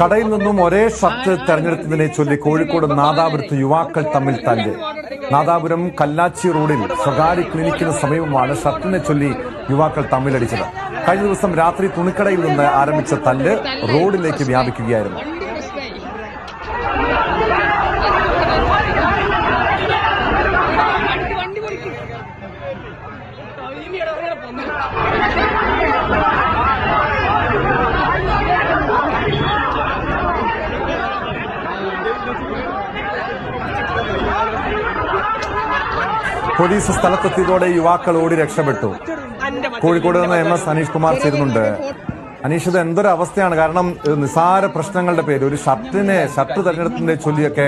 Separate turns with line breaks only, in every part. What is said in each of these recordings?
കടയിൽ നിന്നും ഒരേ ഷർട്ട് തെരഞ്ഞെടുത്തതിനെ ചൊല്ലി കോഴിക്കോട് നാദാപുരത്ത് യുവാക്കൾ തമ്മിൽ തല്ല്. നാദാപുരം കല്ലാച്ചി റോഡിൽ സ്വകാര്യ ക്ലിനിക്കിന് സമീപമാണ് ഷർട്ടിനെ ചൊല്ലി യുവാക്കൾ തമ്മിലടിച്ചത്. കഴിഞ്ഞ ദിവസം രാത്രി തുണിക്കടയിൽ നിന്ന് ആരംഭിച്ച തല്ല് റോഡിലേക്ക് വ്യാപിക്കുകയായിരുന്നു. പോലീസ് സ്ഥലത്തെത്തിയതോടെ യുവാക്കൾ ഓടി രക്ഷപ്പെട്ടു. കോഴിക്കോട് നിന്ന് MS അനീഷ് കുമാർ ചേരുന്നുണ്ട്. അനീഷ്, ഇത് എന്തൊരു അവസ്ഥയാണ്? കാരണം നിസാര പ്രശ്നങ്ങളുടെ പേര് ഒരു ഷർട്ട് തെരഞ്ഞെടുപ്പിന്റെ ചൊല്ലിയൊക്കെ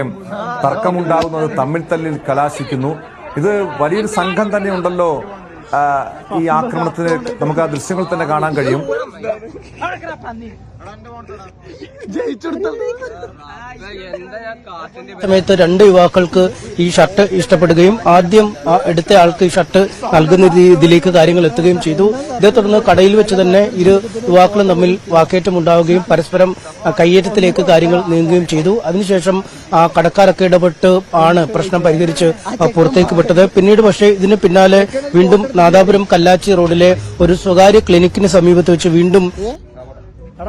തർക്കമുണ്ടാകുന്നത് തമ്മിൽ തല്ലിൽ കലാശിക്കുന്നു. ഇത് വലിയൊരു സംഘം തന്നെ ഉണ്ടല്ലോ ഈ ആക്രമണത്തിന്. നമുക്ക് ആ ദൃശ്യങ്ങൾ തന്നെ കാണാൻ കഴിയും.
സമയത്ത് രണ്ട് യുവാക്കൾക്ക് ഈ ഷർട്ട് ഇഷ്ടപ്പെടുകയും ആദ്യം എടുത്ത ആൾക്ക് ഈ ഷർട്ട് നൽകുന്ന രീതിയിലേക്ക് കാര്യങ്ങൾ എത്തുകയും ചെയ്തു. ഇതേ തുടർന്ന് കടയിൽ വെച്ച് തന്നെ ഇരു യുവാക്കളും തമ്മിൽ വാക്കേറ്റമുണ്ടാവുകയും പരസ്പരം കയ്യേറ്റത്തിലേക്ക് കാര്യങ്ങൾ നീങ്ങുകയും ചെയ്തു. അതിനുശേഷം കടക്കാരൊക്കെ ഇടപെട്ട് ആണ് പ്രശ്നം പരിഹരിച്ച് പുറത്തേക്ക് വിട്ടത്. പിന്നീട് പക്ഷേ ഇതിന് പിന്നാലെ വീണ്ടും നാദാപുരം കല്ലാച്ചി റോഡിലെ ഒരു സ്വകാര്യ ക്ലിനിക്കിന് സമീപത്ത് വെച്ച് വീണ്ടും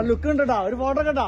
ലുക്ക് ഉണ്ട് ഒരു ഫോട്ടോ കേട്ടാ